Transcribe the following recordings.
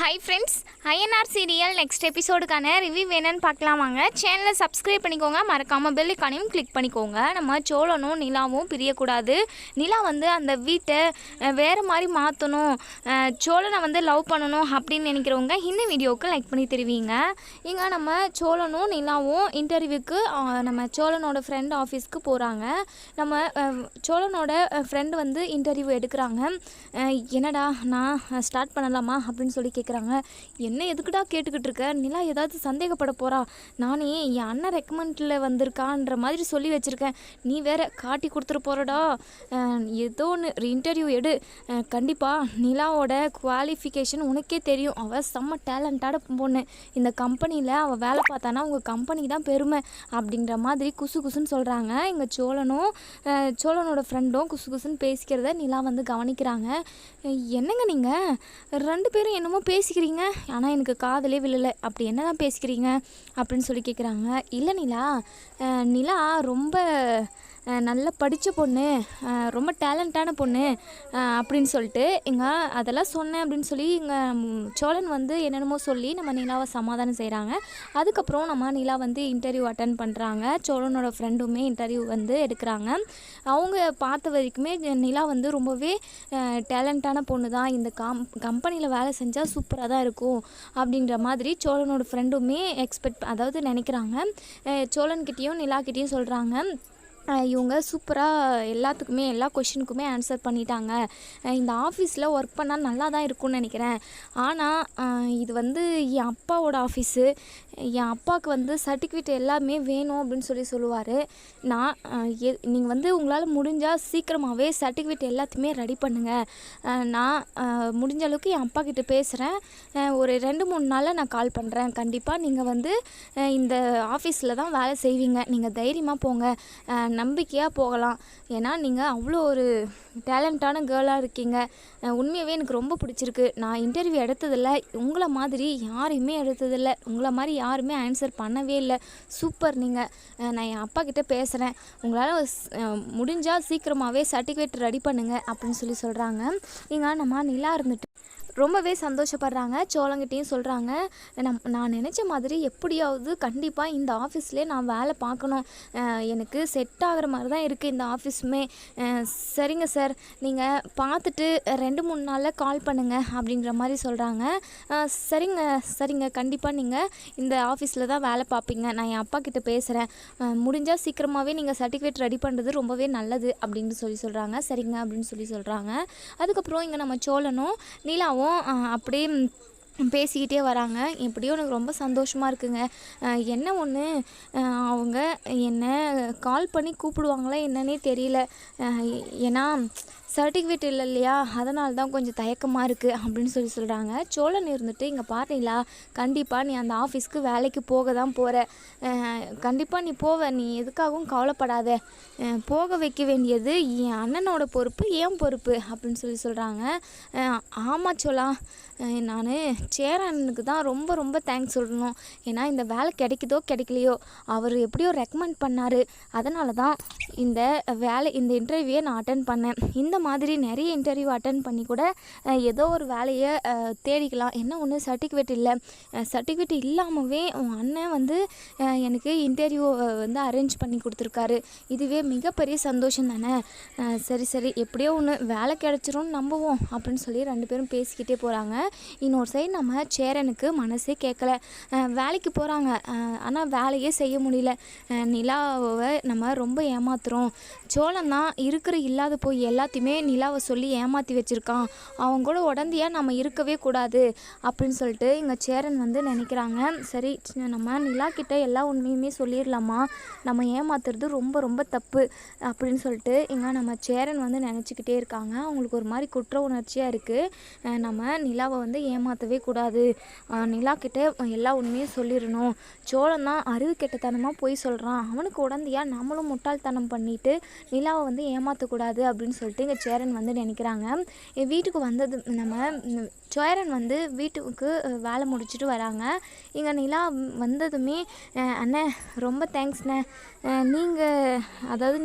Hi friends, INR serial next எபிசோடுக்கான review வேணும்னு பார்க்கலாம். வாங்க சேனலை சப்ஸ்கிரைப் பண்ணிக்கோங்க, மறக்காமல் பெல் ஐகானையும் கிளிக் பண்ணிக்கோங்க. நம்ம சோழனும் நிலாவும் பிரியக்கூடாது. நிலா வந்து அந்த வீட்டை வேறு மாதிரி மாற்றணும், சோழனை வந்து லவ் பண்ணணும் அப்படின்னு நினைக்கிறவங்க இந்த வீடியோவுக்கு லைக் பண்ணி தருவீங்க. இங்கே நம்ம சோழனும் நிலாவும் இன்டர்வியூக்கு நம்ம சோழனோட ஃப்ரெண்ட் ஆஃபீஸ்க்கு போகிறாங்க. நம்ம சோழனோட ஃப்ரெண்டு வந்து இன்டர்வியூ எடுக்கிறாங்க. என்னடா நான் ஸ்டார்ட் பண்ணலாமா அப்படின்னு சொல்லி கேட்குறாங்க. என்ன எதுக்குடா கேட்டுக்கிட்டு இருக்க, நிலா ஏதாவது சந்தேகப்பட போகிறா, நானே என் அண்ணன் ரெக்கமெண்டில் வந்திருக்கான்ற மாதிரி சொல்லி வச்சுருக்கேன், நீ வேற காட்டி கொடுத்துட்டு போகிறடா, ஏதோ ஒன்று இன்டர்வியூ எடு, கண்டிப்பாக நிலாவோட குவாலிஃபிகேஷன் உனக்கே தெரியும், அவள் செம்ம டேலண்டான பொண்ணு, இந்த கம்பெனியில் அவள் வேலை பார்த்தானா உங்கள் கம்பெனிக்கு தான் பெருமை அப்படின்ற மாதிரி குசு குசுன்னு சொல்கிறாங்க. இங்கே சோழனோட ஃப்ரெண்டும் குசு குசுன்னு பேசிக்கிறத நிலா வந்து கவனிக்கிறாங்க. என்னங்க நீங்கள் ரெண்டு பேரும் என்னமோ பேசிக்கிறீங்க, ஆனால் எனக்கு காதலே விழலை, அப்படி என்ன தான் பேசிக்கிறீங்க அப்படின்னு சொல்லி கேட்குறாங்க. இல்லை நிலா ரொம்ப நல்ல படித்த பொண்ணு, ரொம்ப டேலண்டான பொண்ணு அப்படின்னு சொல்லிட்டு அதெல்லாம் சொன்னேன் அப்படின்னு சொல்லி சோழன் வந்து என்னென்னமோ சொல்லி நம்ம நிலாவை சமாதானம் செய்கிறாங்க. அதுக்கப்புறம் நம்ம நிலா வந்து இன்டர்வியூ அட்டன் பண்ணுறாங்க. சோழனோட ஃப்ரெண்டுமே இன்டர்வியூ வந்து எடுக்கிறாங்க. அவங்க பார்த்த வரைக்குமே நிலா வந்து ரொம்பவே டேலண்டான பொண்ணு தான், இந்த கம்பெனியில் வேலை செஞ்சால் சூப்பராக தான் இருக்கும் அப்படின்ற மாதிரி சோழனோட ஃப்ரெண்டுமே அதாவது நினைக்கிறாங்க. சோழன்கிட்டேயும் நிலாக்கிட்டேயும் சொல்கிறாங்க, இவங்க சூப்பராக எல்லாத்துக்குமே எல்லா கொஷினுக்குமே ஆன்சர் பண்ணிட்டாங்க, இந்த ஆஃபீஸில் ஒர்க் பண்ணால் நல்லா தான் இருக்கும்னு நினைக்கிறேன், ஆனால் இது வந்து என் அப்பாவோட ஆஃபீஸு, என் அப்பாவுக்கு வந்து சர்டிஃபிகேட் எல்லாமே வேணும் அப்படின்னு சொல்லுவார். நீங்கள் வந்து உங்களால் முடிஞ்சால் சீக்கிரமாகவே சர்டிஃபிகேட் எல்லாத்தையுமே ரெடி பண்ணுங்கள், நான் முடிஞ்ச அளவுக்கு என் அப்பா கிட்டே பேசுகிறேன், ஒரு 2-3 நாளில் நான் கால் பண்ணுறேன், கண்டிப்பாக நீங்கள் வந்து இந்த ஆஃபீஸில் தான் வேலை செய்வீங்க, நீங்கள் தைரியமாக போங்க, நம்பிக்கையாக போகலாம், ஏன்னா நீங்கள் அவ்வளோ ஒரு டேலண்டான கேர்ளாக இருக்கீங்க, உண்மையாகவே எனக்கு ரொம்ப பிடிச்சிருக்கு, நான் இன்டர்வியூ எடுத்ததில்லை, உங்களை மாதிரி யாரையுமே எடுத்ததில்லை, உங்களை மாதிரி யாருமே ஆன்சர் பண்ணவே இல்லை, சூப்பர், நீங்கள் நான் என் அப்பா கிட்டே பேசுகிறேன், உங்களால் முடிஞ்சால் சீக்கிரமாகவே சர்டிஃபிகேட் ரெடி பண்ணுங்கள் அப்படின்னு சொல்கிறாங்க. இங்கே நம்ம நிலா இருந்துட்டு ரொம்பவே சந்தோஷப்படுறாங்க. சோழங்கிட்டையும் சொல்கிறாங்க, நான் நினச்ச மாதிரி எப்படியாவது கண்டிப்பாக இந்த ஆஃபீஸ்லேயே நான் வேலை பார்க்கணும், எனக்கு செட் ஆகிற மாதிரி தான் இருக்குது இந்த ஆஃபீஸுமே, சரிங்க சார், நீங்கள் பார்த்துட்டு 2-3 நாளில் கால் பண்ணுங்கள் அப்படின்ற மாதிரி சொல்கிறாங்க. சரிங்க கண்டிப்பாக நீங்கள் இந்த ஆஃபீஸில் தான் வேலை பார்ப்பீங்க, நான் என் அப்பா கிட்டே பேசுகிறேன், முடிஞ்சால் சீக்கிரமாகவே நீங்கள் சர்டிஃபிகேட் ரெடி பண்ணுறது ரொம்பவே நல்லது அப்படின்னு சொல்கிறாங்க. சரிங்க அப்படின்னு சொல்கிறாங்க. அதுக்கப்புறம் இங்கே நம்ம சோழனும் நிலாவும் அப்படியே பேசிக்கிட்டே வராங்க. எப்படியோ எனக்கு ரொம்ப சந்தோஷமாக இருக்குங்க. என்ன ஒன்று, அவங்க என்னை கால் பண்ணி கூப்பிடுவாங்களா என்னன்னே தெரியல, ஏன்னா சர்டிஃபிகேட் இல்லை இல்லையா, அதனால தான் கொஞ்சம் தயக்கமாக இருக்குது அப்படின்னு சொல்கிறாங்க. சோழன் இருந்துட்டு, இங்கே பார்த்தீங்களா, கண்டிப்பாக நீ அந்த ஆஃபீஸ்க்கு வேலைக்கு போக தான் போகிற, கண்டிப்பாக நீ போவ, நீ எதுக்காகவும் கவலைப்படாத, போக வைக்க வேண்டியது என் அண்ணனோட பொறுப்பு, ஏன் பொறுப்பு அப்படின்னு சொல்கிறாங்க. ஆமாம் சோழா, நான் சேரனுக்கு தான் ரொம்ப ரொம்ப தேங்க்ஸ் சொல்லணும், ஏன்னா இந்த வேலை கிடைக்குதோ கிடைக்கலையோ அவர் எப்படியோ ரெக்கமெண்ட் பண்ணார், அதனால தான் இந்த இன்டர்வியூவை நான் அட்டன் பண்ணேன், இந்த மாதிரி நிறைய இன்டர்வியூ அட்டன் பண்ணி கூட ஏதோ ஒரு வேலையை தேடிக்கலாம், என்ன ஒன்று சர்டிஃபிகேட் இல்லை, சர்டிஃபிகேட் இல்லாமவே உன் அண்ணன் வந்து எனக்கு இன்டர்வியூ வந்து அரேஞ்ச் பண்ணி கொடுத்துருக்காரு, இதுவே மிகப்பெரிய சந்தோஷம் தானே, சரி எப்படியோ ஒன்று வேலை கிடச்சிரும்னு நம்புவோம் அப்படின்னு சொல்லி 2 பேரும் பேசிக்கிட்டே போகிறாங்க. இன்னொரு சைடு நம்ம சேரனுக்கு மனசே கேட்கல, வேலைக்கு போகிறாங்க, ஆனால் வேலையே செய்ய முடியல, நிலாவை நம்ம ரொம்ப ஏமாத்துறோம், சோழன் தான் இருக்கிற இல்லாத போய் எல்லாத்தையுமே நிலாவை சொல்லி ஏமாற்றி வச்சுருக்கான், அவங்க கூட உடந்தையாக நம்ம இருக்கவே கூடாது அப்படின்னு சொல்லிட்டு இங்கே சேரன் வந்து நினைக்கிறாங்க. சரி, நம்ம நிலா கிட்ட எல்லா உண்மையுமே சொல்லிடலாமா, நம்ம ஏமாத்துறது ரொம்ப ரொம்ப தப்பு அப்படின்னு சொல்லிட்டு இங்கே நம்ம சேரன் வந்து நினச்சிக்கிட்டே இருக்காங்க. அவங்களுக்கு ஒரு மாதிரி குற்ற உணர்ச்சியாக இருக்குது, நம்ம நிலாவை வந்து ஏமாற்றவே கூடாது, நிலா கிட்ட எல்லா உண்மையும் சொல்லிடணும், சோழன் தான் அறிவு கெட்டத்தனமாக போய் சொல்கிறான், அவனுக்கு உடந்தையாக நம்மளும் முட்டாள்தனம் பண்ணிட்டு நிலாவை வந்து ஏமாற்றக்கூடாது அப்படின்னு சொல்லிட்டு இங்கே சேரன் வந்து நினைக்கிறாங்க. வீட்டுக்கு வந்தது நம்ம சேரன் வந்து வீட்டுக்கு வேலை முடிச்சுட்டு வராங்க. இங்கே நிலா வந்ததுமே, அண்ணே ரொம்ப தேங்க்ஸ்ண்ணே,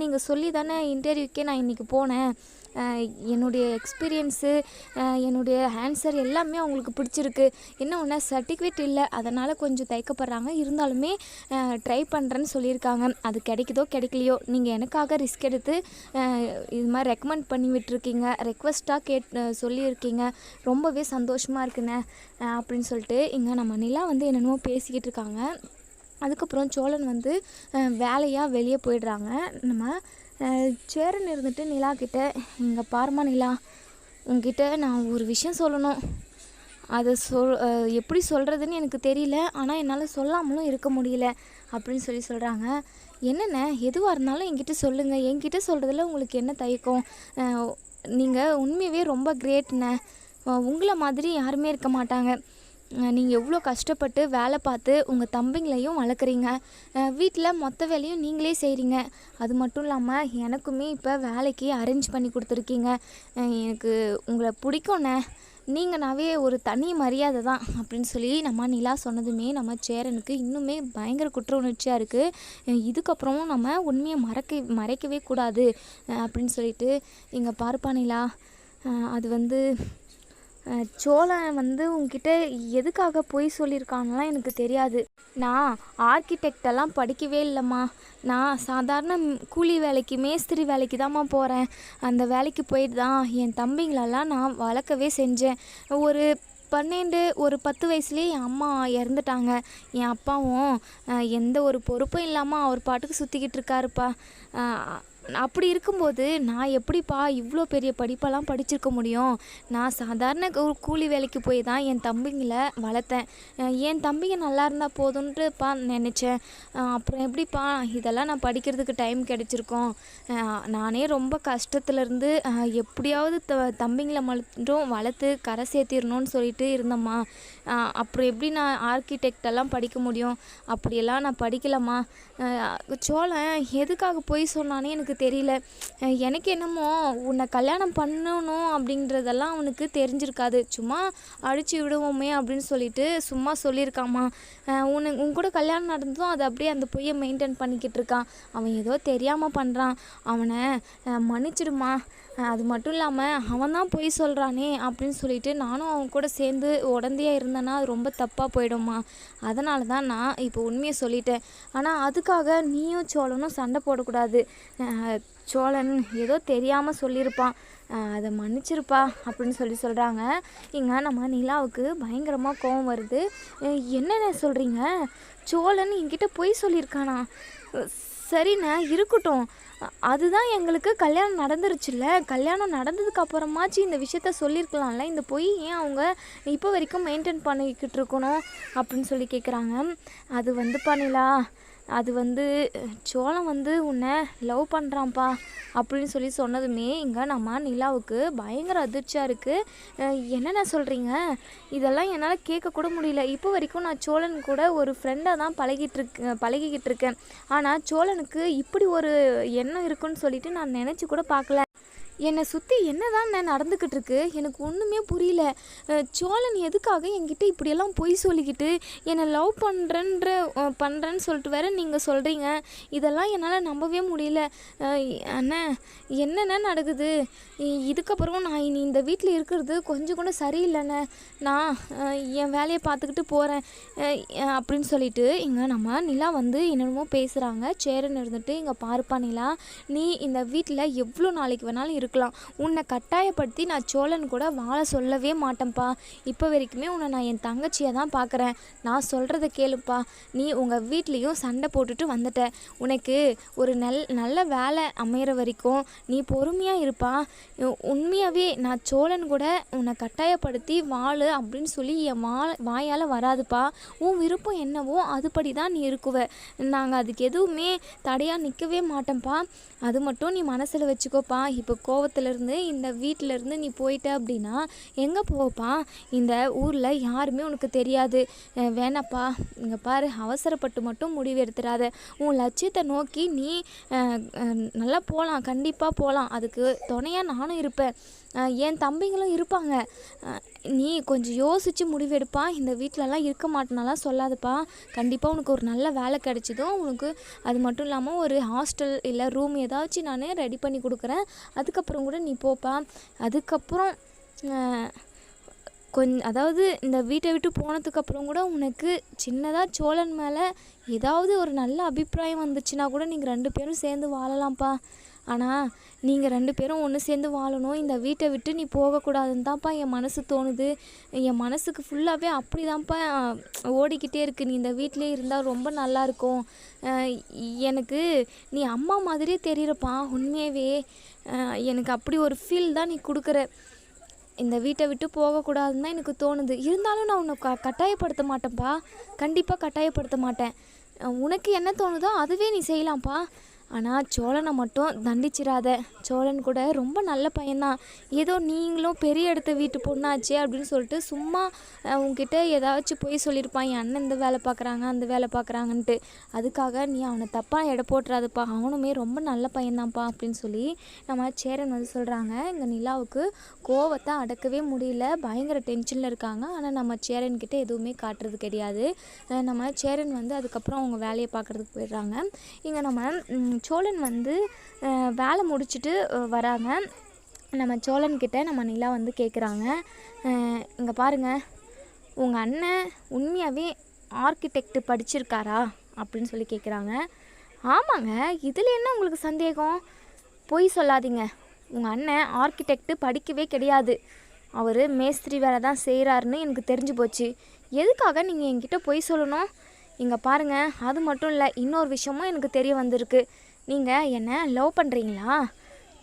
நீங்கள் சொல்லி தானே இன்டர்வியூக்கே நான் இன்றைக்கி போனேன், என்னுடைய எக்ஸ்பீரியன்ஸு என்னுடைய ஆன்சர் எல்லாமே அவங்களுக்கு பிடிச்சிருக்கு. என்ன ஒன்று சர்டிஃபிகேட் இல்லை, அதனால் கொஞ்சம் தயக்கப்படுறாங்க. இருந்தாலுமே ட்ரை பண்ணுறேன்னு சொல்லியிருக்காங்க. அது கிடைக்குதோ கிடைக்கலையோ, நீங்கள் எனக்காக ரிஸ்க் எடுத்து இது மாதிரி ரெக்கமெண்ட் பண்ணி விட்டுருக்கீங்க, ரெக்வஸ்ட்டாக சொல்லியிருக்கீங்க, ரொம்பவே சந்தோஷமாக இருக்குண்ணே அப்படின்னு சொல்லிட்டு இங்கே நம்ம நிலா வந்து என்னென்னமோ பேசிக்கிட்டு இருக்காங்க. அதுக்கப்புறம் சோழன் வந்து வேலையாக வெளியே போயிடுறாங்க. நம்ம சேரன் இருந்துட்டு நிலா கிட்ட, இங்கே பாருமா நிலா, உங்ககிட்ட நான் ஒரு விஷயம் சொல்லணும், அதை எப்படி சொல்கிறதுன்னு எனக்கு தெரியல, ஆனால் என்னால் சொல்லாமலும் இருக்க முடியல அப்படின்னு சொல்கிறாங்க. என்னென்ன எதுவாக இருந்தாலும் என்கிட்ட சொல்லுங்கள், என்கிட்ட சொல்கிறதுல உங்களுக்கு என்ன தயக்கம், நீங்கள் உண்மையாகவே ரொம்ப கிரேட்ண்ணே, உங்களை மாதிரி யாருமே இருக்க மாட்டாங்க, நீங்கள் எவ்வளோ கஷ்டப்பட்டு வேலை பார்த்து உங்கள் தம்பிங்களையும் வளர்க்குறீங்க, வீட்டில் மொத்த வேலையும் நீங்களே செய்கிறீங்க, அது மட்டும் இல்லாமல் எனக்குமே இப்போ வேலைக்கு அரேஞ்ச் பண்ணி கொடுத்துருக்கீங்க, எனக்கு உங்களை பிடிக்கும்ண்ணே, நீங்கள்னாவே ஒரு தனி மரியாதை தான் அப்படின்னு சொல்லி நம்ம நிலா சொன்னதுமே நம்ம சேரனுக்கு இன்னுமே பயங்கர குற்ற உணர்ச்சியாக இருக்குது. இதுக்கப்புறமும் நம்ம உண்மையை மறைக்கவே கூடாது அப்படின்னு சொல்லிட்டு, இங்கே பார்ப்பா நிலா, அது வந்து சோழன் வந்து உங்ககிட்ட எதுக்காக பொய் சொல்லியிருக்கான்லாம் எனக்கு தெரியாது. நான் ஆர்கிடெக்டெல்லாம் படிக்கவே இல்லைம்மா, நான் சாதாரண கூலி வேலைக்கு மேஸ்திரி வேலைக்கு தான்மா போகிறேன். அந்த வேலைக்கு போயிட்டு தான் என் தம்பிங்களெல்லாம் நான் வளர்க்கவே செஞ்சேன். ஒரு 10 வயசுலேயே என் அம்மா இறந்துட்டாங்க. என் அப்பாவும் எந்த ஒரு பொறுப்பும் இல்லாமல் அவர் பாட்டுக்கு சுற்றிக்கிட்டு இருக்காருப்பா. அப்படி இருக்கும்போது நான் எப்படிப்பா இவ்வளோ பெரிய படிப்பெல்லாம் படிச்சிருக்க முடியும்? நான் சாதாரண கூலி வேலைக்கு போய் தான் என் தம்பிங்களை வளர்த்தேன். என் தம்பிங்க நல்லா இருந்தால் போதுன்ட்டுப்பா நினச்சேன். அப்புறம் எப்படிப்பா இதெல்லாம் நான் படிக்கிறதுக்கு டைம் கிடச்சிருக்கோம்? நானே ரொம்ப கஷ்டத்துலேருந்து எப்படியாவது தம்பிங்களை மட்டும் வளர்த்து கரை சேர்த்திடணும்னு சொல்லிட்டு இருந்தேம்மா. அப்புறம் எப்படி நான் ஆர்கிடெக்டெல்லாம் படிக்க முடியும்? அப்படியெல்லாம் நான் படிக்கலம்மா. சோழன் எதுக்காக போய் சொன்னானே எனக்கு தெரியல. எனக்கு என்னமோ உன்னை கல்யாணம் பண்ணணும் அப்படின்றதெல்லாம் அவனுக்கு தெரிஞ்சிருக்காது, சும்மா அடித்து விடுவோமே அப்படின்னு சொல்லிட்டு சும்மா சொல்லியிருக்காம்மா. உன் கூட கல்யாணம் நடந்ததும் அதை அப்படியே அந்த பொய்யை மெயின்டைன் பண்ணிக்கிட்டு இருக்கான். அவன் ஏதோ தெரியாமல் பண்ணுறான், அவனை மன்னிச்சிடுமா. அது மட்டும் இல்லாமல் அவன் தான் பொய் சொல்கிறானே அப்படின்னு சொல்லிட்டு நானும் அவன் கூட சேர்ந்து உடந்தையாக இருந்தேன்னா அது ரொம்ப தப்பாக போயிடும்மா. அதனால தான் நான் இப்போ உண்மையை சொல்லிட்டேன். ஆனால் அதுக்காக நீயும் சோழனும் சண்டை போடக்கூடாது. சோழன் ஏதோ தெரியாமல் சொல்லியிருப்பான், அதை மன்னிச்சிருப்பா அப்படின்னு சொல்கிறாங்க. இங்கே நம்ம நிலாவுக்கு பயங்கரமாக கோபம் வருது. என்னென்ன சொல்கிறீங்க? சோழன் என்கிட்ட பொய் சொல்லியிருக்கானா? சரிண்ணே, இருக்கட்டும், அதுதான் எங்களுக்கு கல்யாணம் நடந்துருச்சுல்ல, கல்யாணம் நடந்ததுக்கு அப்புறமாச்சு இந்த விஷயத்த சொல்லியிருக்கலாம்ல, இந்த பொய் ஏன் அவங்க இப்போ வரைக்கும் மெயின்டைன் பண்ணிக்கிட்டு இருக்கணும் அப்படின்னு சொல்லி கேட்குறாங்க. அது வந்து பண்ணிலா, அது வந்து சோழன் வந்து உன்னை லவ் பண்ணுறான்ப்பா அப்படின்னு சொன்னதுமே இங்கே நம்ம நிலாவுக்கு பயங்கர அதிர்ச்சியாக இருக்குது. என்னென்ன சொல்கிறீங்க? இதெல்லாம் என்னால் கேட்கக்கூட முடியல. இப்போ வரைக்கும் நான் சோழன் கூட ஒரு ஃப்ரெண்டாக தான் பழகிக்கிட்டு இருக்கேன். ஆனால் சோழனுக்கு இப்படி ஒரு எண்ணம் இருக்குன்னு சொல்லிட்டு நான் நினச்சி கூட பார்க்கல. என்னை சுற்றி என்ன தான் நடந்துக்கிட்டு இருக்கு எனக்கு ஒன்றுமே புரியல. சோழன் எதுக்காக என்கிட்ட இப்படியெல்லாம் பொய் சொல்லிக்கிட்டு என்னை லவ் பண்ணுறேன்னு சொல்லிட்டு வேற நீங்கள் சொல்கிறீங்க? இதெல்லாம் என்னால் நம்பவே முடியல. அண்ணா, என்னென்ன நடக்குது? இதுக்கப்புறம் நான் இனி இந்த வீட்டில் இருக்கிறது கொஞ்சம் கூட சரியில்லைண்ணே, நான் என் வேலையை பார்த்துக்கிட்டு போகிறேன் அப்படின்னு சொல்லிட்டு இங்கே நம்ம நிலா வந்து என்னென்னமோ பேசுகிறாங்க. சேரன் இருந்துட்டு, இங்கே பார்ப்பா நிலா, நீ இந்த வீட்டில் எவ்வளோ நாளைக்கு வேணாலும் இருக்கலாம், உன்னை கட்டாயப்படுத்தி நான் சோழன் கூட வாழ சொல்லவே மாட்டேன்ப்பா. இப்போ வரைக்குமே உன்னை நான் என் தங்கச்சியை தான் பார்க்குறேன். நான் சொல்கிறத கேளுப்பா. நீ உங்கள் வீட்லேயும் சண்டை போட்டுட்டு வந்துட்ட. உனக்கு ஒரு நல்ல வேலை அமையிற வரைக்கும் நீ பொறுமையாக இருப்பா. உண்மையாகவே நான் சோழன் கூட உன்னை கட்டாயப்படுத்தி வாழு அப்படின்னு சொல்லி என் வாயால் வராதுப்பா. உன் விருப்பம் என்னவோ அதுபடி தான் நீ இருக்குவ. நாங்கள் அதுக்கு எதுவுமே தடையாக நிற்கவே மாட்டோம்ப்பா. அது மட்டும் நீ மனசில் வச்சுக்கோப்பா. இப்போ கோவத்திலேருந்து இந்த வீட்டிலேருந்து நீ போயிட்ட அப்படின்னா எங்கே போவப்பா? இந்த ஊரில் யாருமே உனக்கு தெரியாது. வேணாப்பா, இங்கே பாரு, அவசரப்பட்டு மட்டும் முடிவு எடுத்துடாத. உன் லட்சியத்தை நோக்கி நீ நல்லா போகலாம், கண்டிப்பாக போகலாம். அதுக்கு துணையாக நானும் இருப்பேன், என் தம்பிங்களும் இருப்பாங்க. நீ கொஞ்சம் யோசித்து முடிவெடுப்பா. இந்த வீட்டிலலாம் இருக்க மாட்டேனாலாம் சொல்லாதப்பா. கண்டிப்பாக உனக்கு ஒரு நல்ல வேலை கிடைச்சதும் உனக்கு அது மட்டும் இல்லாமல் ஒரு ஹாஸ்டல் இல்லை ரூம் ஏதாச்சும் நான் ரெடி பண்ணி கொடுக்குறேன். அதுக்கப்புறம் அப்புறம் கூட நீ போப்பா. அதுக்கப்புறம் அதாவது இந்த வீட்டை விட்டு போனதுக்கப்புறம் கூட உனக்கு சின்னதாக சோழன் மேலே ஏதாவது ஒரு நல்ல அபிப்பிராயம் வந்துச்சுன்னா கூட நீங்கள் 2 பேரும் சேர்ந்து வாழலாம்ப்பா. ஆனால் நீங்கள் 2 பேரும் ஒன்று சேர்ந்து வாழணும், இந்த வீட்டை விட்டு நீ போகக்கூடாதுன்னு தான்ப்பா என் மனசு தோணுது. என் மனசுக்கு ஃபுல்லாகவே அப்படி தான்ப்பா ஓடிக்கிட்டே இருக்குது. நீ இந்த வீட்டிலே இருந்தால் ரொம்ப நல்லாயிருக்கும். எனக்கு நீ அம்மா மாதிரியே தெரியிறப்பா. உண்மையாகவே எனக்கு அப்படி ஒரு ஃபீல் தான் நீ கொடுக்குற. இந்த வீட்டை விட்டு போகக்கூடாதுன்னு தான் எனக்கு தோணுது. இருந்தாலும் நான் உன்னை கட்டாயப்படுத்த மாட்டேன்ப்பா. கண்டிப்பாக கட்டாயப்படுத்த மாட்டேன். உனக்கு என்ன தோணுதோ அதுவே நீ செய்யலாம்ப்பா. ஆனால் சோழனை மட்டும் தண்டிச்சிடாத. சோழன் கூட ரொம்ப நல்ல பையன்தான். ஏதோ நீங்களும் பெரிய இடத்த வீட்டு பொண்ணாச்சே அப்படின்னு சொல்லிட்டு சும்மா உங்ககிட்ட ஏதாச்சும் போய் சொல்லியிருப்பான், என் அண்ணன் இந்த வேலை பார்க்குறாங்க அந்த வேலை பார்க்குறாங்கன்ட்டு. அதுக்காக நீ அவனை தப்பாக எடை போட்டுறாதுப்பா. அவனுமே ரொம்ப நல்ல பையன்தான்ப்பா அப்படின்னு சொல்லி நம்ம சேரன் வந்து சொல்கிறாங்க. இங்கே நிலாவுக்கு கோவத்தை அடக்கவே முடியல, பயங்கர டென்ஷனில் இருக்காங்க. ஆனால் நம்ம சேரன்கிட்ட எதுவுமே காட்டுறது கிடையாது. நம்ம சேரன் வந்து அதுக்கப்புறம் அவங்க வேலையை பார்க்குறதுக்கு போயிடுறாங்க. இங்கே நம்ம சோழன் வந்து வேலை முடிச்சுட்டு வராங்க. நம்ம சோழன்கிட்ட நம்ம நிலா வந்து கேட்குறாங்க, இங்கே பாருங்கள், உங்கள் அண்ணன் உண்மையாகவே ஆர்கிடெக்ட் படிச்சிருக்காரா அப்படின்னு சொல்லி கேட்குறாங்க. ஆமாங்க, இதில் என்ன உங்களுக்கு சந்தேகம்? பொய் சொல்லாதீங்க. உங்கள் அண்ணன் ஆர்கிடெக்ட் படிக்கவே கிடையாது. அவர் மேஸ்திரி வேலை தான் செய்கிறாருன்னு எனக்கு தெரிஞ்சு போச்சு. எதுக்காக நீங்கள் என்கிட்ட பொய் சொல்லணும்? இங்கே பாருங்கள், அது மட்டும் இல்லை, இன்னொரு விஷயமும் எனக்கு தெரிய வந்திருக்கு. நீங்கள் என்னை லவ் பண்ணுறீங்களா?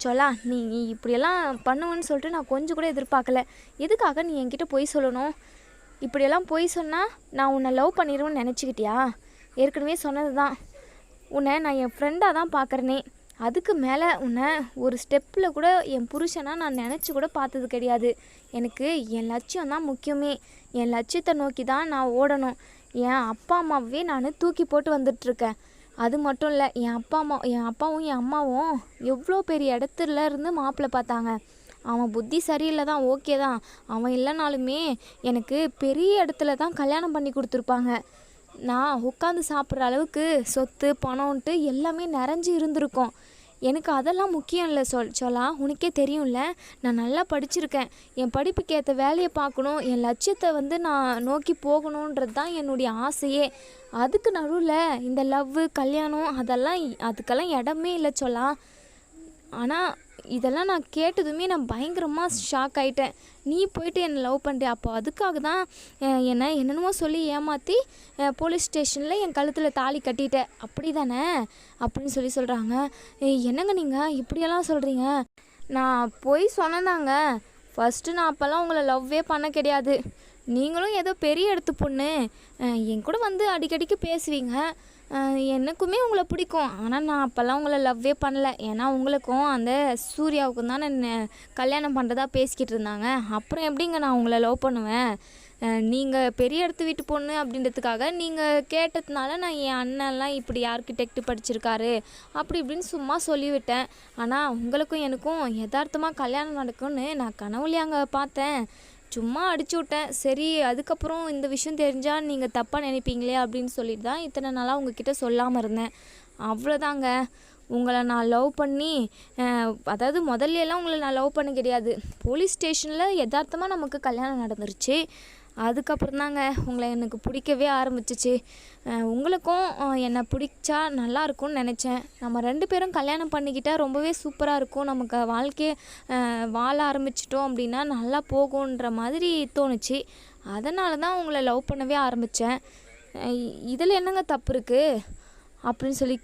சொல்லா, நீ இப்படியெல்லாம் பண்ணுவேன்னு சொல்லிட்டு நான் கொஞ்சம் கூட எதிர்பார்க்கல. எதுக்காக நீ என்கிட்ட பொய் சொல்லணும்? இப்படியெல்லாம் பொய் சொன்னால் நான் உன்னை லவ் பண்ணிடுவேன்னு நினச்சிக்கிட்டியா? ஏற்கனவே சொன்னது தான், உன்னை நான் என் ஃப்ரெண்டாக தான் பார்க்குறேனே. அதுக்கு மேலே உன்னை ஒரு ஸ்டெப்பில் கூட என் புருஷனாக நான் நினச்சி கூட பார்த்தது கிடையாது. எனக்கு என் லட்சியம் தான் முக்கியமே. என் லட்சியத்தை நோக்கி தான் நான் ஓடணும். என் அப்பா அம்மாவே நான் தூக்கி போட்டு வந்துட்டுருக்கேன். அது மட்டும் இல்லை, என் அப்பாவும் என் அம்மாவும் எவ்வளோ பெரிய இடத்துல இருந்து மாப்பிள்ளை பார்த்தாங்க. அவன் புத்தி சரியில்லை தான், ஓகே தான். அவன் இல்லைனாலுமே எனக்கு பெரிய இடத்துல தான் கல்யாணம் பண்ணி கொடுத்துருப்பாங்க. நான் உட்காந்து சாப்பிட்ற அளவுக்கு சொத்து பணம்ன்ட்டு எல்லாமே நிறைஞ்சு இருந்திருக்கோம். எனக்கு அதெல்லாம் முக்கியம் இல்லை. சொல்லா, உனக்கே தெரியும்ல, நான் நல்லா படிச்சிருக்கேன். என் படிப்புக்கு ஏற்ற வேலையை பார்க்கணும், என் லட்சியத்தை வந்து நான் நோக்கி போகணுன்றது தான் என்னுடைய ஆசையே. அதுக்கு நடுவில் இந்த லவ்வு கல்யாணம் அதுக்கெல்லாம் இடமே இல்லை சொல்லா. ஆனால் இதெல்லாம் நான் கேட்டதுமே நான் பயங்கரமாக ஷாக் ஆகிட்டேன். நீ போயிட்டு என்னை லவ் பண்ணுறிய, அப்போ அதுக்காக தான் என்னென்னமோ சொல்லி ஏமாற்றி போலீஸ் ஸ்டேஷனில் என் கழுத்தில் தாலி கட்டிட்டேன், அப்படி தானே அப்படின்னு சொல்கிறாங்க. என்னங்க நீங்கள் இப்படியெல்லாம் சொல்கிறீங்க? நான் போய் சொன்னதாங்க. ஃபஸ்ட்டு நான் அப்போல்லாம் உங்களை லவ்வே பண்ண கிடையாது. நீங்களும் ஏதோ பெரிய இடத்து பொண்ணு, என் கூட வந்து அடிக்கடிக்கு பேசுவீங்க, எனக்குமே உங்களை பிடிக்கும். ஆனால் நான் அப்போல்லாம் உங்களை லவ்வே பண்ணல. ஏன்னா உங்களுக்கும் அந்த சூர்யாவுக்கும் தான் நான் கல்யாணம் பண்ணுறதா பேசிக்கிட்டு இருந்தாங்க. அப்புறம் எப்படிங்க நான் உங்களை லவ் பண்ணுவேன்? நீங்கள் பெரிய இடத்து வீட்டு பொண்ணு அப்படின்றதுக்காக நீங்கள் கேட்டதுனால நான் என் அண்ணன்லாம் இப்படி ஆர்கிடெக்ட் படிச்சிருக்காரு அப்படி இப்படின்னு சும்மா சொல்லிவிட்டேன். ஆனால் உங்களுக்கும் எனக்கும் யதார்த்தமாக கல்யாணம் நடக்கும்னு நான் கனவுலையாங்க பார்த்தேன். சும்மா அடிச்சு விட்டேன். சரி, அதுக்கப்புறம் இந்த விஷயம் தெரிஞ்சால் நீங்கள் தப்பாக நினைப்பீங்களே அப்படின்னு சொல்லிட்டு தான் இத்தனை நாளாக உங்ககிட்ட சொல்லாமல் இருந்தேன். அவ்வளோதாங்க. உங்களை நான் லவ் பண்ணி, அதாவது முதல்லையெல்லாம் உங்களை நான் லவ் பண்ண கிடையாது. போலீஸ் ஸ்டேஷனில் யதார்த்தமாக நமக்கு கல்யாணம் நடந்துருச்சு. அதுக்கப்புறம் தாங்க உங்களை எனக்கு பிடிக்கவே ஆரம்பிச்சிச்சு. உங்களுக்கும் என்னை பிடிச்சா நல்லா இருக்கும்னு நினச்சேன். நம்ம 2 பேரும் கல்யாணம் பண்ணிக்கிட்டால் ரொம்பவே சூப்பராக இருக்கும். நமக்கு வாழ்க்கையை வாழ ஆரம்பிச்சிட்டோம் அப்படின்னா நல்லா போகுன்ற மாதிரி தோணுச்சு. அதனால தான் உங்களை லவ் பண்ணவே ஆரம்பித்தேன். இதில் என்னங்க தப்பு இருக்குது அப்படின்னு சொல்லி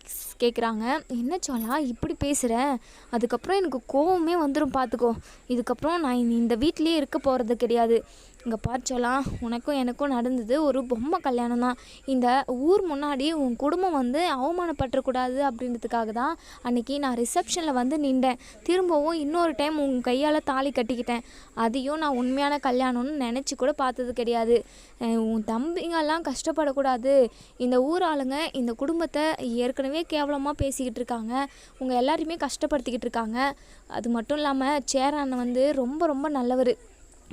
கேட்குறாங்க. என்ன சொல்லா இப்படி பேசுகிறேன்? அதுக்கப்புறம் எனக்கு கோவமே வந்துடும் பார்த்துக்கோ. இதுக்கப்புறம் நான் இந்த வீட்டிலே இருக்க போகிறது கிடையாது. இங்கே பார்த்தோலாம், உனக்கும் எனக்கும் நடந்தது ஒரு பொம்மை கல்யாணம் தான். இந்த ஊர் முன்னாடி உன் குடும்பம் வந்து அவமானப்பட்டுறக்கூடாது அப்படின்றதுக்காக தான் அன்றைக்கி நான் ரிசப்ஷனில் வந்து நின்றேன். திரும்பவும் இன்னொரு டைம் உன் கையால் தாலி கட்டிக்கிட்டேன். அதையும் நான் உண்மையான கல்யாணம்னு நினச்சி கூட பார்த்தது கிடையாது. உன் தம்பிங்கெல்லாம் கஷ்டப்படக்கூடாது. இந்த ஊர் ஆளுங்க இந்த குடும்பத்தை ஏற்கனவே கேவலமாக பேசிக்கிட்டு இருக்காங்க. உங்கள் எல்லாரையுமே கஷ்டப்படுத்திக்கிட்டு இருக்காங்க. அது மட்டும் இல்லாமல் சேரான வந்து ரொம்ப ரொம்ப நல்லவர்.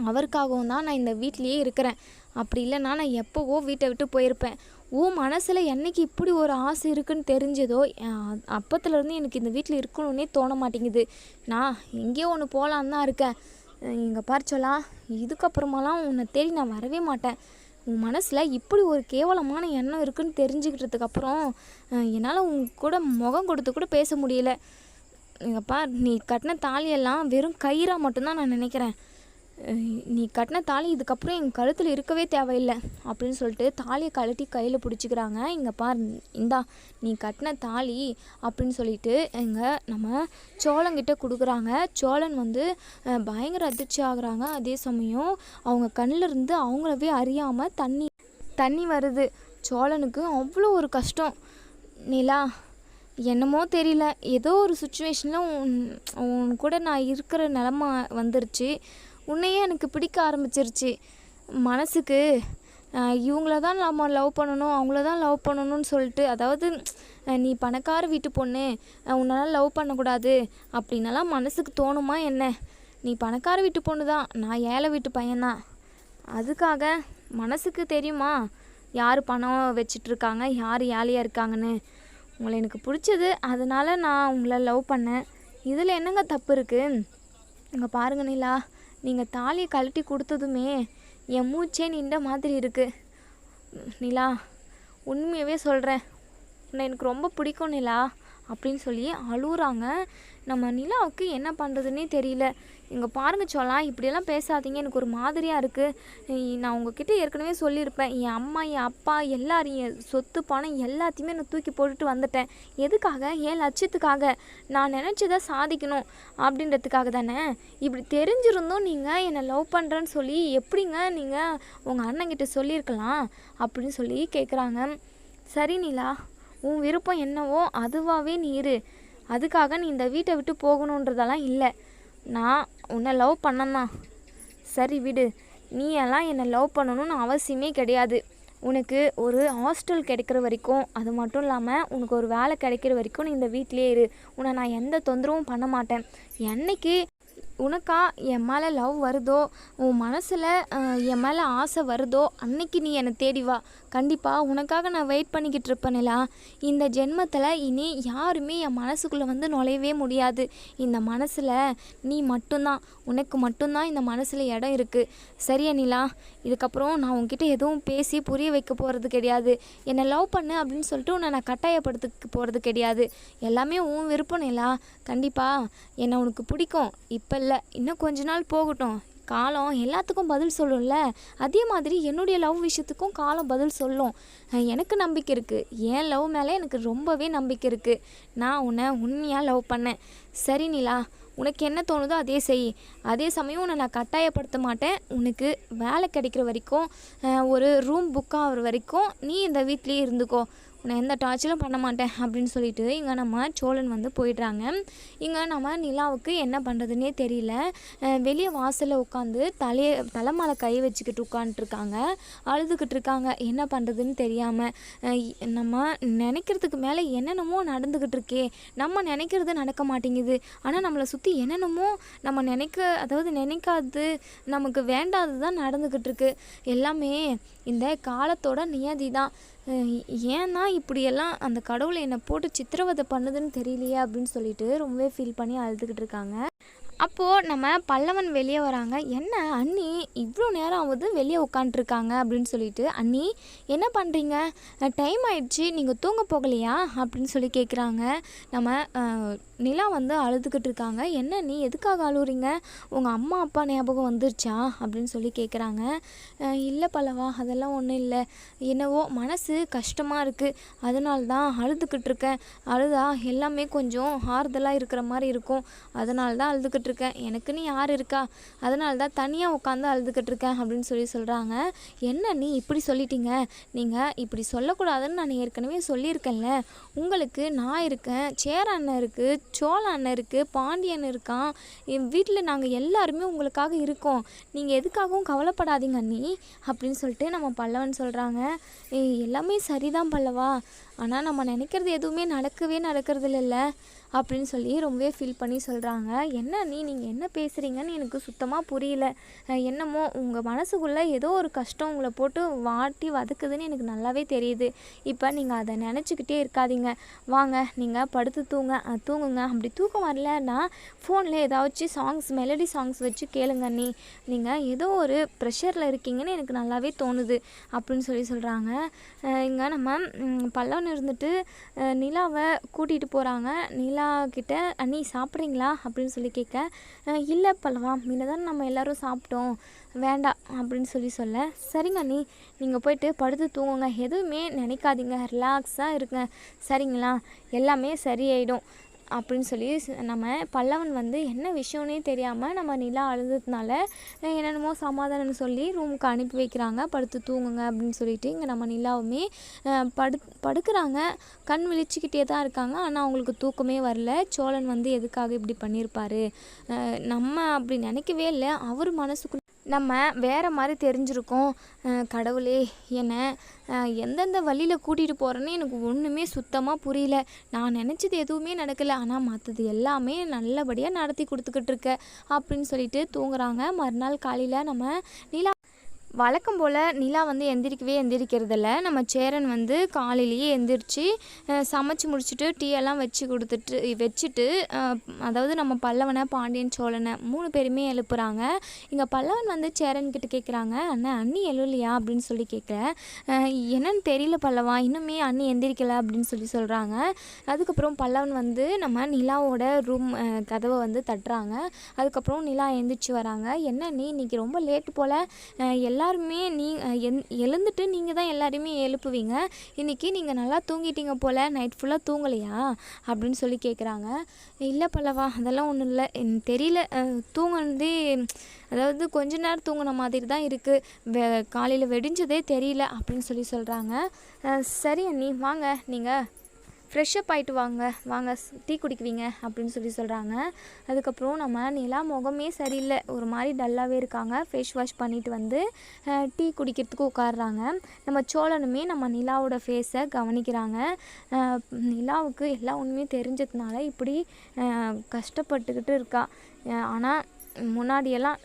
அவருக்காகவும் தான் நான் இந்த வீட்லேயே இருக்கிறேன். அப்படி இல்லைன்னா நான் எப்போவோ வீட்டை விட்டு போயிருப்பேன். மனசில் என்னைக்கு இப்படி ஒரு ஆசை இருக்குன்னு தெரிஞ்சதோ அப்பத்துலேருந்து எனக்கு இந்த வீட்டில் இருக்கணுன்னே தோண மாட்டேங்குது. நான் எங்கேயோ ஒன்று போகலான்னு தான் இருக்கேன். இங்கே பார் சொல்லா, இதுக்கப்புறமாலாம் உன்னை தேடி நான் வரவே மாட்டேன். உன் மனசில் இப்படி ஒரு கேவலமான எண்ணம் இருக்குன்னு தெரிஞ்சுக்கிட்டதுக்கப்புறம் என்னால் உன் கூட முகம் கொடுத்து கூட பேச முடியல. இங்கே பார், நீ கட்டின தாலியெல்லாம் வெறும் கயிறாக மட்டும்தான் நான் நினைக்கிறேன். நீ கட்டின தாலி இதுக்கப்புறம் என் கழுத்தில் இருக்கவே தேவையில்லை அப்படின்னு சொல்லிட்டு தாலியை கழட்டி கையில் பிடிச்சிக்கிறாங்க. இங்கே பார், இந்தா நீ கட்டின தாலி அப்படின்னு சொல்லிட்டு நம்ம சோழங்கிட்ட கொடுக்குறாங்க. சோழன் வந்து பயங்கர அதிர்ச்சி ஆகுறாங்க. அதே சமயம் அவங்க கண்ணிலிருந்து அவங்களவே அறியாமல் தண்ணி வருது. சோழனுக்கு அவ்வளோ ஒரு கஷ்டம். நிலா, என்னமோ தெரியல, ஏதோ ஒரு சுச்சுவேஷனில் உன் கூட நான் இருக்கிற நிலமை வந்துருச்சு. உன்னையே எனக்கு பிடிக்க ஆரம்பிச்சிருச்சு. மனசுக்கு இவங்கள தான் நம்ம லவ் பண்ணணும், அவங்கள தான் லவ் பண்ணணும்னு சொல்லிட்டு, அதாவது நீ பணக்கார வீட்டு பொண்ணு, உன்னால் லவ் பண்ணக்கூடாது அப்படின்னலாம் மனசுக்கு தோணுமா என்ன? நீ பணக்கார வீட்டு பொண்ணு தான், நான் ஏழை வீட்டு பையன்தான். அதுக்காக மனசுக்கு தெரியுமா யார் பணம் வச்சிட்ருக்காங்க, யார் ஏழையாக இருக்காங்கன்னு? உங்களை எனக்கு பிடிச்சது, அதனால் நான் உங்களை லவ் பண்ணேன். இதில் என்னங்க தப்பு இருக்குது? இங்கே பாருங்க நிலா, நீங்கள் தாலியை கழட்டி கொடுத்ததுமே என் மூச்சே நின்ற மாதிரி இருக்குது. நிலா, உண்மையாகவே சொல்கிறேன், உன்னை எனக்கு ரொம்ப பிடிக்கும் நிலா அப்படின்னு சொல்லி அழுகுறாங்க. நம்ம நிலாவுக்கு என்ன பண்ணுறதுன்னே தெரியல. இங்கே பாருங்க சோழா, இப்படியெல்லாம் பேசாதீங்க, எனக்கு ஒரு மாதிரியாக இருக்குது. நான் உங்ககிட்ட ஏற்கனவே சொல்லியிருப்பேன், என் அம்மா என் அப்பா எல்லாரையும் என் சொத்து பணம் எல்லாத்தையுமே நான் தூக்கி போட்டுட்டு வந்துட்டேன். எதுக்காக? என் லட்சியத்துக்காக, நான் நினச்சதை சாதிக்கணும் அப்படின்றதுக்காக தானே. இப்படி தெரிஞ்சிருந்தும் நீங்கள் என்னை லவ் பண்ணுறேன்னு சொல்லி எப்படிங்க நீங்கள் உங்கள் அண்ணங்கிட்ட சொல்லியிருக்கலாம் அப்படின்னு சொல்லி கேட்குறாங்க. சரி நிலா, உன் விருப்பம் என்னவோ அதுவாகவே நீ இரு. அதுக்காக நீ இந்த வீட்டை விட்டு போகணுன்றதெல்லாம் இல்லை. நான் உன்னை லவ் பண்ணந்தான். சரி விடு, நீ எல்லாம் என்னை லவ் பண்ணணும்னு அவசியமே கிடையாது. உனக்கு ஒரு ஹாஸ்டல் கிடைக்கிற வரைக்கும், அது மட்டும் இல்லாமல் உனக்கு ஒரு வேலை கிடைக்கிற வரைக்கும் நீ இந்த வீட்டிலே இரு. உன்னை நான் எந்த தொந்தரவும் பண்ண மாட்டேன். என்னைக்கு உனக்கா என் மேலே லவ் வருதோ, உன் மனசில் என் மேலே ஆசை வருதோ, அன்னைக்கு நீ என்னை தேடி வா. கண்டிப்பாக உனக்காக நான் வெயிட் பண்ணிக்கிட்டு இருப்பேனில்லா. இந்த ஜென்மத்தில் இனி யாருமே என் மனசுக்குள்ளே வந்து நுழையவே முடியாது. இந்த மனசில் நீ மட்டும்தான், உனக்கு மட்டும்தான் இந்த மனசில் இடம் இருக்குது. சரியா நிலா? இதுக்கப்புறம் நான் உன்கிட்ட எதுவும் பேசி புரிய வைக்க போகிறது கிடையாது. என்னை லவ் பண்ணு அப்படின்னு சொல்லிட்டு உன்னை நான் கட்டாயப்படுத்த போகிறது கிடையாது. எல்லாமே உன் விருப்பம் நிலா. கண்டிப்பாக என்னை உனக்கு பிடிக்கும். இப்போ இல்லை, இன்னும் கொஞ்ச நாள் போகட்டும். காலம் எல்லாத்துக்கும் பதில் சொல்லும்ல, அதே மாதிரி என்னுடைய லவ் விஷயத்துக்கும் காலம் பதில் சொல்லும். எனக்கு நம்பிக்கை இருக்குது. என் லவ் மேலே எனக்கு ரொம்பவே நம்பிக்கை இருக்குது. நான் உன்னை உண்மையாக லவ் பண்ணேன். சரி நிலா, உனக்கு என்ன தோணுதோ அதே செய். அதே சமயம் உன்னை நான் கட்டாயப்படுத்த மாட்டேன். உனக்கு வேலை கிடைக்கிற வரைக்கும், ஒரு ரூம் புக் ஆகிற வரைக்கும் நீ இந்த வீட்லேயே இருந்துக்கோ. உன்னை எந்த டார்ச்சரும் பண்ண மாட்டேன் அப்படின்னு சொல்லிட்டு இங்கே நம்ம சோழன் வந்து போயிடுறாங்க. இங்கே நம்ம நிலாவுக்கு என்ன பண்ணுறதுன்னே தெரியல. வெளியே வாசலில் உட்காந்து தலை மேலே கை வச்சுக்கிட்டு உட்காந்துட்ருக்காங்க, அழுதுகிட்டு இருக்காங்க. என்ன பண்ணுறதுன்னு தெரியாமல், நம்ம நினைக்கிறதுக்கு மேலே என்னென்னமோ நடந்துக்கிட்டு இருக்கே, நம்ம நினைக்கிறது நடக்க மாட்டேங்குது. ஆனால் நம்மளை சுற்றி என்னென்னமோ நம்ம நினைக்காது, நமக்கு வேண்டாதது தான் நடந்துக்கிட்டு இருக்கு. எல்லாமே இந்த காலத்தோட நியதி தான். ஏன்னா இப்படியெல்லாம் அந்த கடவுளை என்னை போட்டு சித்திரவதை பண்ணுதுன்னு தெரியலையே அப்படின்னு சொல்லிட்டு ரொம்பவே ஃபீல் பண்ணி அழுதுகிட்டு இருக்காங்க. அப்போது நம்ம பல்லவன் வெளியே வராங்க. என்ன அண்ணி இவ்வளோ நேரம் ஆகுது வெளியே உட்காண்ட்ருக்காங்க அப்படின்னு சொல்லிட்டு, அண்ணி என்ன பண்ணுறீங்க, டைம் ஆயிடுச்சு, நீங்கள் தூங்க போகலையா அப்படின்னு சொல்லி கேட்குறாங்க. நம்ம நிலா வந்து அழுதுகிட்டு இருக்காங்க. என்ன நீ எதுக்காக அழுகுறீங்க, உங்கள் அம்மா அப்பா ஞாபகம் வந்துருச்சா அப்படின்னு சொல்லி கேட்குறாங்க. இல்லை பல்லவா, அதெல்லாம் ஒன்றும் இல்லை, என்னவோ மனசு கஷ்டமாக இருக்குது, அதனால தான் அழுதுகிட்டு இருக்கேன். அழுதா எல்லாமே கொஞ்சம் ஆறுதலாக இருக்கிற மாதிரி இருக்கும், அதனால தான் அழுதுகிட்டு இருக்கேன். எனக்குன்னு யார் இருக்கா, அதனால தான் தனியாக உட்காந்து அழுதுகிட்டு இருக்கேன் அப்படின்னு சொல்லி சொல்கிறாங்க. என்ன நீ இப்படி சொல்லிட்டீங்க, நீங்கள் இப்படி சொல்லக்கூடாதுன்னு நான் ஏற்கனவே சொல்லியிருக்கேன்ல. உங்களுக்கு நான் இருக்கேன், சேர அண்ணன் இருக்குது, சோழ அண்ணன் இருக்குது, பாண்டியன் இருக்கான், என் வீட்டில் நாங்கள் எல்லாருமே உங்களுக்காக இருக்கோம். நீங்கள் எதுக்காகவும் கவலைப்படாதீங்க அண்ணி அப்படின்னு சொல்லிட்டு நம்ம பல்லவன் சொல்கிறாங்க. எல்லாமே சரிதான் பல்லவா, ஆனால் நம்ம நினைக்கிறது எதுவுமே நடக்கிறது இல்லைல்ல. அப்படின்னு சொல்லி ரொம்பவே ஃபீல் பண்ணி சொல்கிறாங்க. என்ன நீங்கள் என்ன பேசுகிறீங்கன்னு எனக்கு சுத்தமாக புரியல. என்னமோ உங்கள் மனசுக்குள்ளே ஏதோ ஒரு கஷ்டம் உங்களை போட்டு வாட்டி வதக்குதுன்னு எனக்கு நல்லாவே தெரியுது. இப்போ நீங்கள் அதை நினச்சிக்கிட்டே இருக்காதீங்க. வாங்க நீங்கள் படுத்து தூங்குங்க. அப்படி தூக்கம் வரலன்னா ஃபோனில் ஏதாச்சும் சாங்ஸ் மெலடி சாங்ஸ் வச்சு கேளுங்க. நீங்கள் ஏதோ ஒரு ப்ரெஷரில் இருக்கீங்கன்னு எனக்கு நல்லாவே தோணுது அப்படின்னு சொல்கிறாங்க. இங்கே நம்ம பல்லவன் இருந்துட்டு நிலாவை கூட்டிகிட்டு போகிறாங்க. நிலா கிட்ட அண்ணி சாப்பிட்றீங்களா அப்படின்னு சொல்லி கேட்க, இல்லை பல்லவா முன்ன தான் நம்ம எல்லோரும் சாப்பிட்டோம், வேண்டாம் அப்படின்னு சொல்ல, சரிங்க அண்ணி நீங்கள் போயிட்டு படுத்து தூங்குங்க, எதுவுமே நினைக்காதீங்க, ரிலாக்ஸாக இருங்க, சரிங்களா, எல்லாமே சரியாயிடும் அப்படின்னு சொல்லி நம்ம பல்லவன் வந்து என்ன விஷயம்னே தெரியாமல் நம்ம நிலா அழுதுனால என்னென்னமோ சமாதானம்னு சொல்லி ரூமுக்கு அனுப்பி வைக்கிறாங்க. படுத்து தூங்குங்க அப்படின்னு சொல்லிட்டு இங்கே நம்ம நிலாவுமே படுக்கிறாங்க. கண் விழிச்சிக்கிட்டே தான் இருக்காங்க. ஆனால் அவங்களுக்கு தூக்கமே வரல. சோழன் வந்து எதுக்காக இப்படி பண்ணியிருப்பார், நம்ம அப்படி நினைக்கவே இல்லை. அவர் மனசுக்குள்ள நம்ம வேறு மாதிரி தெரிஞ்சிருக்கோம். கடவுளே என்னை எந்தெந்த வழியில் கூட்டிகிட்டு போகிறேன்னு எனக்கு ஒன்றுமே சுத்தமாக புரியல. நான் நினச்சது எதுவுமே நடக்கலை, ஆனால் மற்றது எல்லாமே நல்லபடியாக நடத்தி கொடுத்துக்கிட்டு இருக்க அப்படின்னு சொல்லிட்டு தூங்குறாங்க. மறுநாள் காலையில் நம்ம நிலா வழக்கம் போல் நிலா வந்து எந்திரிக்கிறதில்ல. நம்ம சேரன் வந்து காலையிலேயே எந்திரிச்சு சமைச்சு முடிச்சுட்டு டீயெல்லாம் வச்சுட்டு அதாவது நம்ம பல்லவனை, பாண்டியன், சோழனை 3 பேருமே எழுப்புறாங்க. இங்கே பல்லவன் வந்து சேரன்கிட்ட கேட்குறாங்க, அண்ணி எழுலையா அப்படின்னு சொல்லி கேட்க, என்னன்னு தெரியல பல்லவா, இன்னுமே அண்ணி எந்திரிக்கலை அப்படின்னு சொல்கிறாங்க. அதுக்கப்புறம் பல்லவன் வந்து நம்ம நிலாவோட ரூம் கதவை வந்து தட்டுறாங்க. அதுக்கப்புறம் நிலா எந்திரிச்சு வராங்க. என்ன நீ இன்னைக்கு ரொம்ப லேட்டு போல், எல்லாருமே எழுந்துட்டு நீங்கள் தான் எல்லாருமே எழுப்புவீங்க, இன்றைக்கி நீங்கள் நல்லா தூங்கிட்டீங்க போல், நைட் ஃபுல்லாக தூங்கலையா அப்படின்னு சொல்லி கேட்குறாங்க. இல்லை பல்லவா அதெல்லாம் ஒன்றும் இல்லை, எனக்கு தெரியல, தூங்குனதே அதாவது கொஞ்ச நேரம் தூங்கின மாதிரி தான் இருக்குது, காலையில் வெடிஞ்சதே தெரியல அப்படின்னு சொல்கிறாங்க. சரி அண்ணி வாங்க நீங்கள் ஃப்ரெஷ்ஷப் ஆகிட்டு வாங்க டீ குடிக்குவீங்க அப்படின்னு சொல்கிறாங்க. அதுக்கப்புறம் நம்ம நிலா முகமே சரியில்லை, ஒரு மாதிரி டல்லாகவே இருக்காங்க. ஃபேஸ் வாஷ் பண்ணிவிட்டு வந்து டீ குடிக்கிறதுக்கு உட்காடுறாங்க. நம்ம சோழனுமே நம்ம நிலாவோட ஃபேஸை கவனிக்கிறாங்க. நிலாவுக்கு எல்லா ஒன்றுமே தெரிஞ்சதுனால இப்படி கஷ்டப்பட்டுக்கிட்டு இருக்கா. ஆனால் முன்னாடியெல்லாம்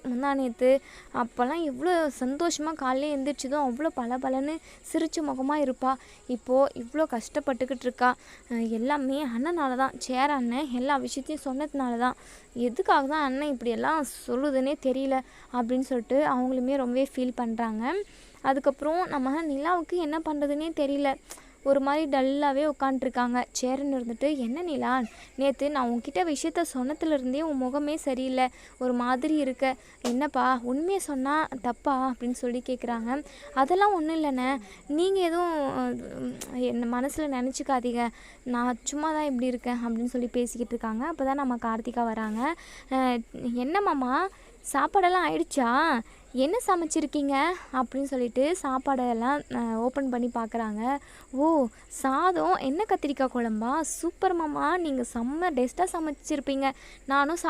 முந்தாநேற்று அப்போல்லாம் எவ்வளோ சந்தோஷமாக காலையில் எழுந்திரிச்சதும் அவ்வளோ பலன்னு சிரிச்ச முகமாக இருப்பாள். இப்போது இவ்வளோ கஷ்டப்பட்டுக்கிட்டு இருக்கா. எல்லாமே அண்ணனால தான், சேர அண்ணன் எல்லா விஷயத்தையும் சொன்னதுனால தான். எதுக்காக தான் அண்ணன் இப்படியெல்லாம் சொல்லுதுன்னே தெரியல அப்படின்னு சொல்லிட்டு அவங்களுமே ரொம்பவே ஃபீல் பண்ணுறாங்க. அதுக்கப்புறம் நம்ம நிலாவுக்கு என்ன பண்ணுறதுன்னே தெரியல, ஒரு மாதிரி டல்லாகவே உட்காண்ட்ருக்காங்க. சேரன் இருந்துட்டு, என்ன நிலா நேற்று நான் உன்கிட்ட விஷயத்த சொன்னதுலேருந்தே உன் முகமே சரியில்லை, ஒரு மாதிரி இருக்க, என்னப்பா உண்மையை சொன்னால் தப்பா அப்படின்னு சொல்லி கேட்குறாங்க. அதெல்லாம் ஒன்றும் இல்லைண்ணே, நீங்கள் எதுவும் என்ன மனசில் நினச்சிக்காதீங்க, நான் சும்மா தான் இப்படி இருக்கேன் அப்படின்னு சொல்லி பேசிக்கிட்டு இருக்காங்க. அப்போ தான் நம்ம கார்த்திகா வராங்க. என்னம்மாம்மா சாப்பாடெல்லாம் ஆயிடுச்சா, என்ன சமைச்சிருக்கீங்க அப்படின்னு சொல்லிட்டு சாப்பாடெல்லாம் ஓப்பன் பண்ணி பார்க்குறாங்க. ஓ சாதம், என்ன கத்திரிக்காய் குழம்பா, சூப்பர் மாமா, நீங்கள் செம்ம டேஸ்ட்டாக சமைச்சிருப்பீங்க, நானும்